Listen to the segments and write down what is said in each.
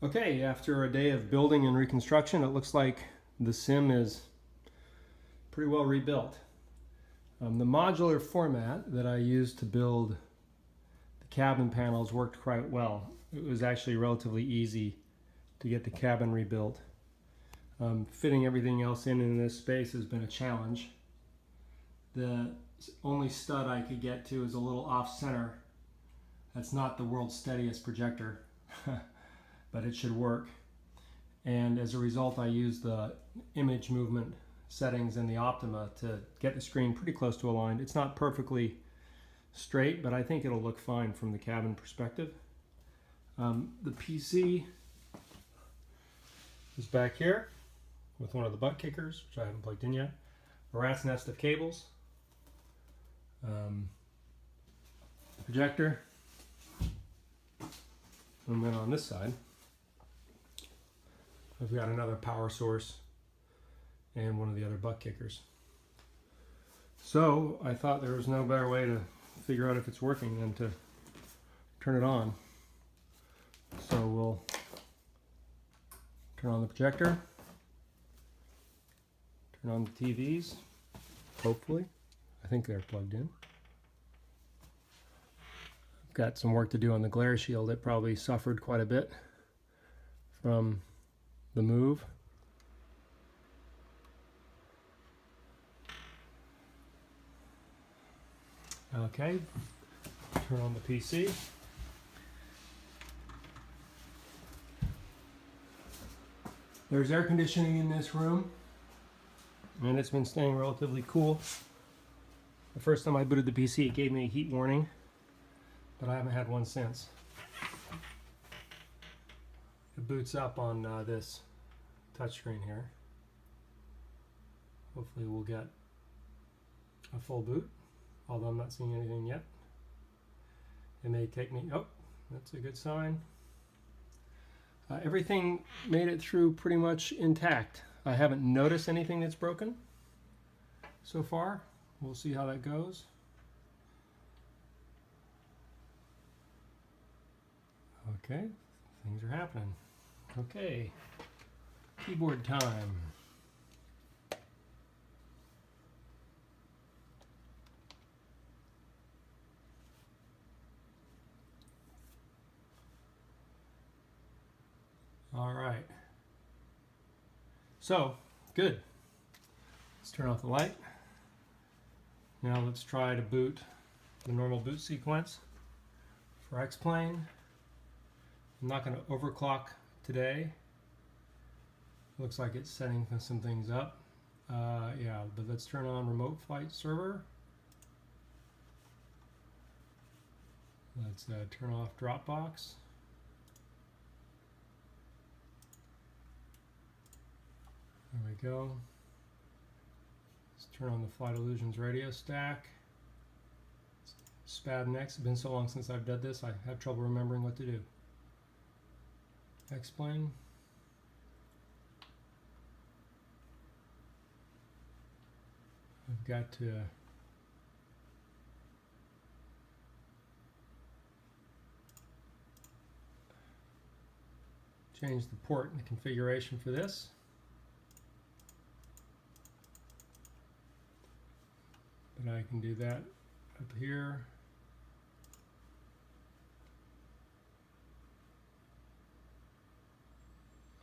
Okay, after a day of building and reconstruction, it looks like the sim is pretty well rebuilt. The modular format that I used to build the cabin panels worked quite well. It was actually relatively easy to get the cabin rebuilt. Fitting everything else in this space has been a challenge. The only stud I could get to is a little off center. That's not the world's steadiest projector. But it should work. And as a result, I used the image movement settings in the Optima to get the screen pretty close to aligned. It's not perfectly straight, but I think it'll look fine from the cabin perspective. The PC is back here with one of the butt kickers, which I haven't plugged in yet. A rat's nest of cables. Projector. And then on this side, I've got another power source and one of the other butt kickers. So I thought there was no better way to figure out if it's working than to turn it on. So we'll turn on the projector, turn on the TVs, hopefully. I think they're plugged in. I've got some work to do on the glare shield. It probably suffered quite a bit from the move. Okay, turn on the PC. There's air conditioning in this room, and it's been staying relatively cool. The first time I booted the PC, it gave me a heat warning, but I haven't had one since. It boots up on this touchscreen here. Hopefully we'll get a full boot, although I'm not seeing anything yet. It may take me, oh, that's a good sign. Everything made it through pretty much intact. I haven't noticed anything that's broken so far. We'll see how that goes. Okay, things are happening. Okay, keyboard time. All right. So, good. Let's turn off the light. Now let's try to boot the normal boot sequence for X-Plane. I'm not going to overclock today. Looks like it's setting some things up. Yeah, but let's turn on remote flight server. Let's turn off Dropbox. There we go. Let's turn on the Flight Illusions radio stack. SPAD next. It's been so long since I've done this, I have trouble remembering what to do. X-Plane. I've got to change the port and the configuration for this. But I can do that up here.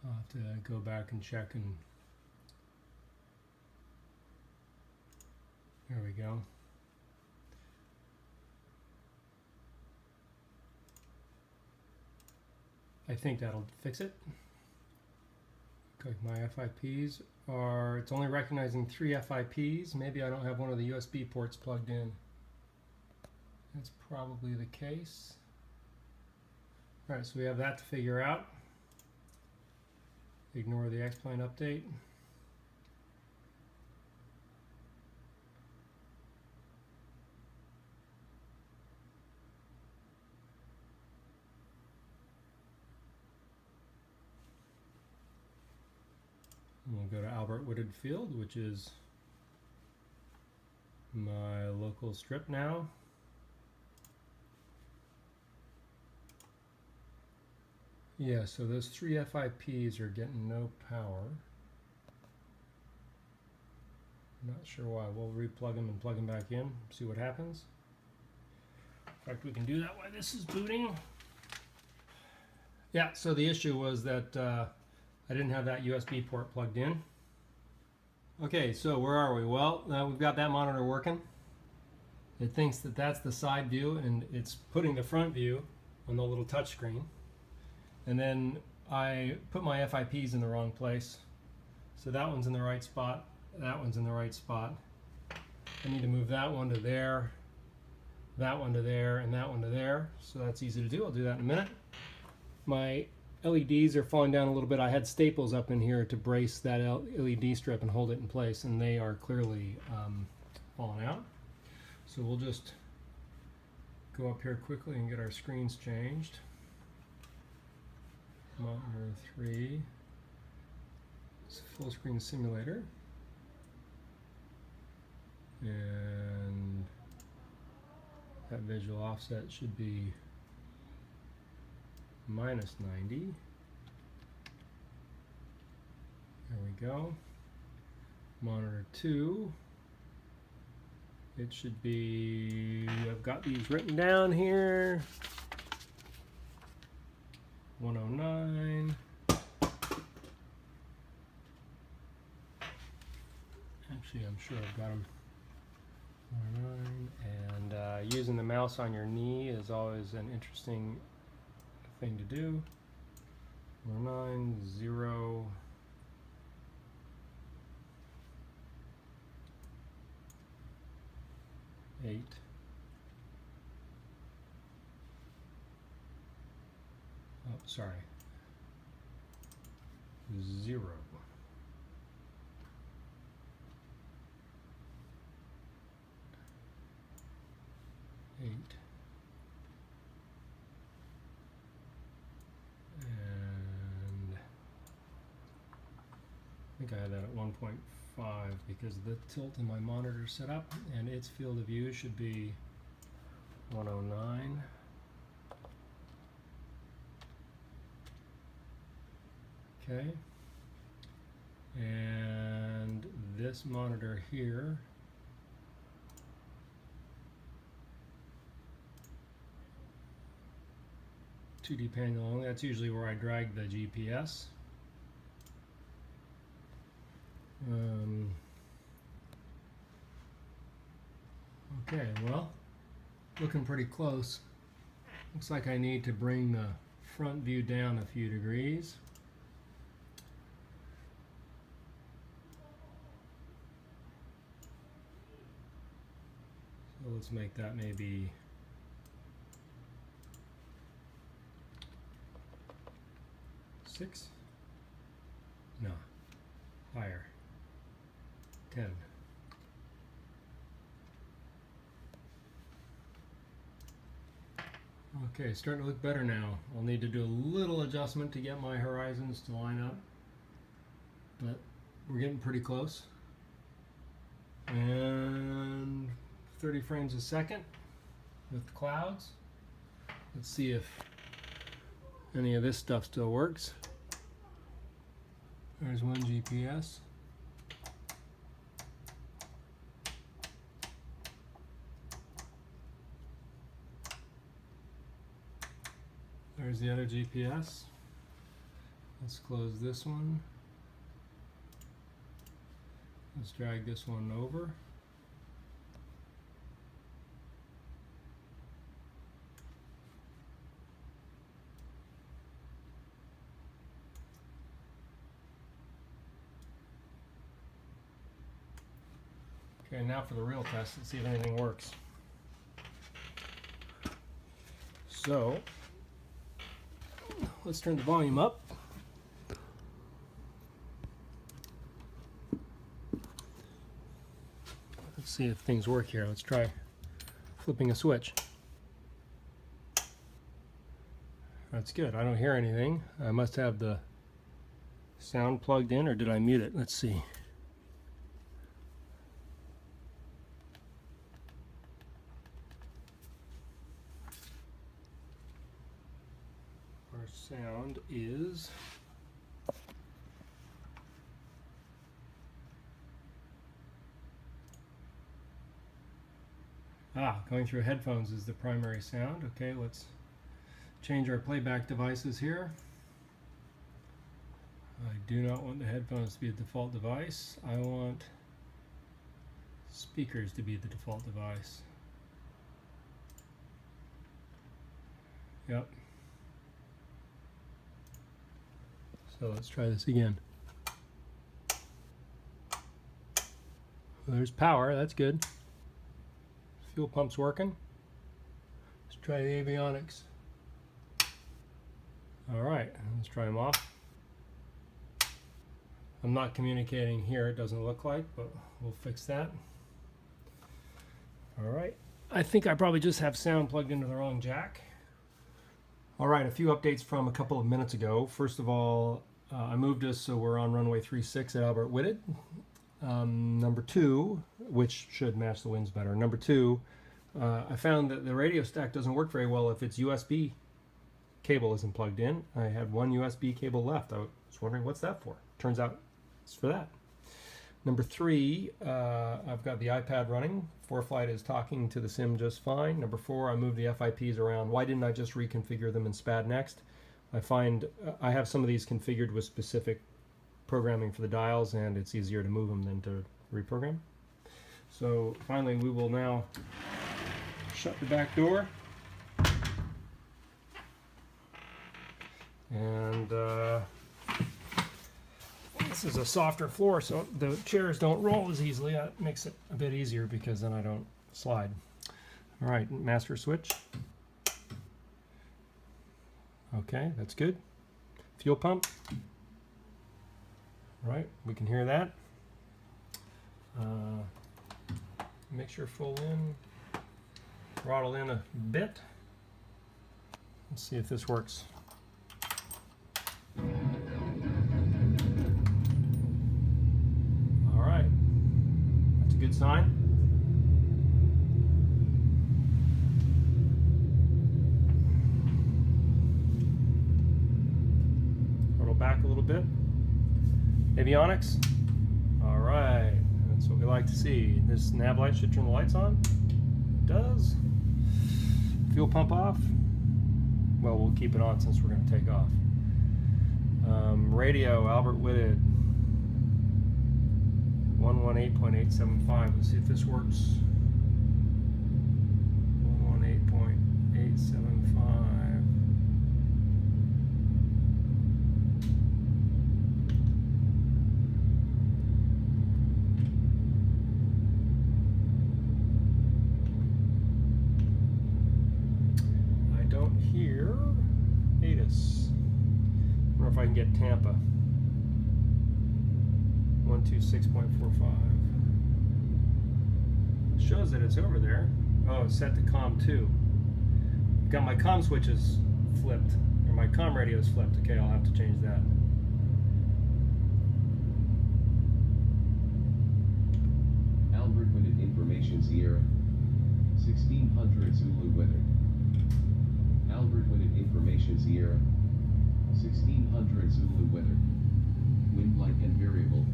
I'll have to go back and check, and there we go. I think that'll fix it. Okay, my FIPs are, it's only recognizing 3 FIPs. Maybe I don't have one of the USB ports plugged in. That's probably the case. All right, so we have that to figure out. Ignore the X-Plane update. We'll go to Albert Wooded Field, which is my local strip now. Yeah, so those 3 FIPs are getting no power. Not sure why. We'll replug them and plug them back in, see what happens. In fact, we can do that while this is booting. Yeah, so the issue was that I didn't have that USB port plugged in. Okay, so where are we? Well, now we've got that monitor working. It thinks that that's the side view, and it's putting the front view on the little touch screen. And then I put my FIPs in the wrong place. So that one's in the right spot, that one's in the right spot. I need to move that one to there, that one to there, and that one to there. So that's easy to do. I'll do that in a minute. My LEDs are falling down a little bit. I had staples up in here to brace that LED strip and hold it in place, and they are clearly falling out. So we'll just go up here quickly and get our screens changed. Monitor 3. It's a full screen simulator. And that visual offset should be minus 90. There we go. Monitor 2. It should be, I've got these written down here. 109. Actually, I'm sure I've got them. 109. And using the mouse on your knee is always an interesting thing to do. 190. 8. Oh, sorry. 0. 8. And I think I had that at 1.5 because the tilt in my monitor set up, and its field of view should be 109. Okay. And this monitor here (2D panel only), that's usually where I drag the GPS. Okay, well, looking pretty close. Looks like I need to bring the front view down a few degrees. So let's make that maybe 6? No, higher. 10. Okay, starting to look better now. I'll need to do a little adjustment to get my horizons to line up, but we're getting pretty close. And 30 frames a second with the clouds. Let's see if any of this stuff still works. There's one GPS. There's the other GPS. Let's close this one. Let's drag this one over. Okay, now for the real test. Let's see if anything works. So, let's turn the volume up. Let's see if things work here. Let's try flipping a switch. That's good. I don't hear anything. I must have the sound plugged in, or did I mute it? Let's see. sound is going through headphones is the primary sound. Okay, let's change our playback devices here. I do not want the headphones to be a default device. I want speakers to be the default device. Yep. So let's try this again. Well, there's power, that's good. Fuel pump's working. Let's try the avionics. All right, let's try them off. I'm not communicating here, it doesn't look like, but we'll fix that. All right, I think I probably just have sound plugged into the wrong jack. All right, a few updates from a couple of minutes ago. First of all, I moved us so we're on runway 36 at Albert Whitted. Number two, which should match the winds better. Number two, I found that the radio stack doesn't work very well if its USB cable isn't plugged in. I had one USB cable left. I was wondering what's that for. Turns out it's for that. Number three, I've got the iPad running. ForeFlight is talking to the sim just fine. Number four, I moved the FIPs around. Why didn't I just reconfigure them in SPAD Next? I find I have some of these configured with specific programming for the dials, and it's easier to move them than to reprogram. So finally, we will now shut the back door. And this is a softer floor, so the chairs don't roll as easily. That makes it a bit easier because then I don't slide. All right, master switch. Okay, that's good. Fuel pump. All right, we can hear that. Mixture full in. Throttle in a bit. Let's see if this works. All right, that's a good sign. Throttle back a little bit. Avionics. All right, that's what we like to see. This nav light should turn the lights on. It does. Fuel pump off. Well, we'll keep it on since we're going to take off. Radio, Albert Whitted. 118.875. Let's see if this works. 118.875. I don't hear ATIS. I wonder if I can get Tampa. 126.45. It shows that it's over there. Oh, it's set to COM 2. Got my COM switches flipped, or my COM radios flipped. Okay, I'll have to change that. Albert Whitted Information Sierra 1600 Zulu weather. Albert Whitted Information Sierra 1600 Zulu weather. Wind light and variable.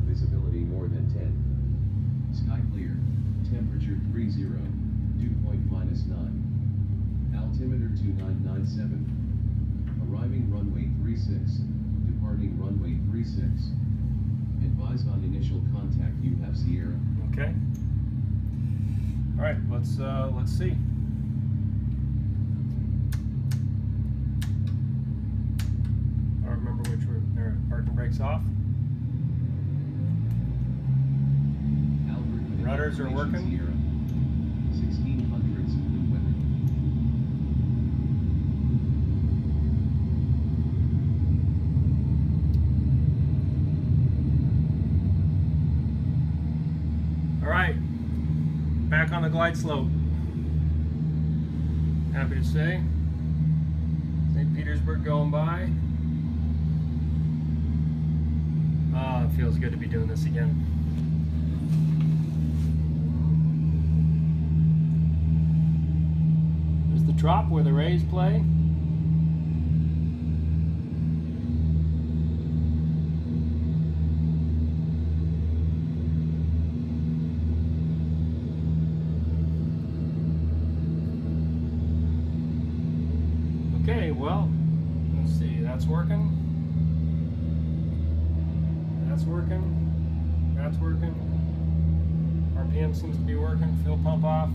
Visibility more than 10. Sky clear. Temperature 30. Dew point -9. Altimeter 2997. Arriving runway 36. Departing runway 36. Advise on initial contact. You have Sierra. Okay. All right. Let's see. I don't remember which were there. Parking brakes off. Rudders are working. Sierra 1600 Zulu weather. All right, back on the glide slope. Happy to say, St. Petersburg going by. Ah, it feels good to be doing this again. There's the drop where the Rays play. Okay, well, let's see, that's working. That's working. That's working. RPM seems to be working. Fuel pump off.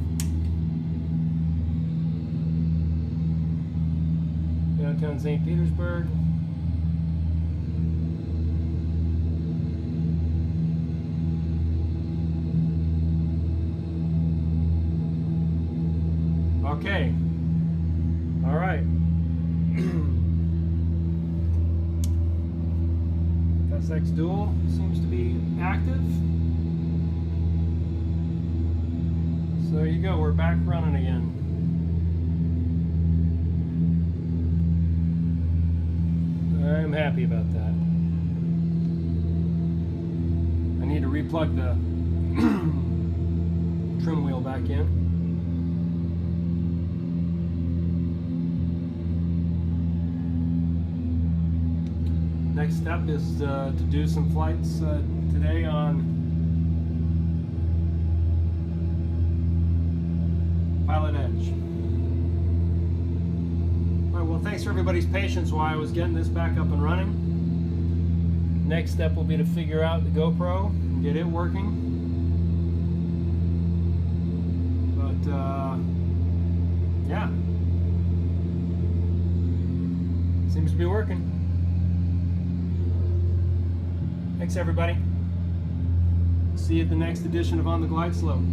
Downtown St. Petersburg. Okay. All right. FSX Dual seems to be active. So there you go. We're back running again. I'm happy about that. I need to replug the trim wheel back in. Next step is to do some flights today on Pilot Edge. All right, well, thanks for everybody's patience while I was getting this back up and running. Next step will be to figure out the GoPro and get it working. But yeah, seems to be working. Thanks, everybody. See you at the next edition of On the Glide Slope.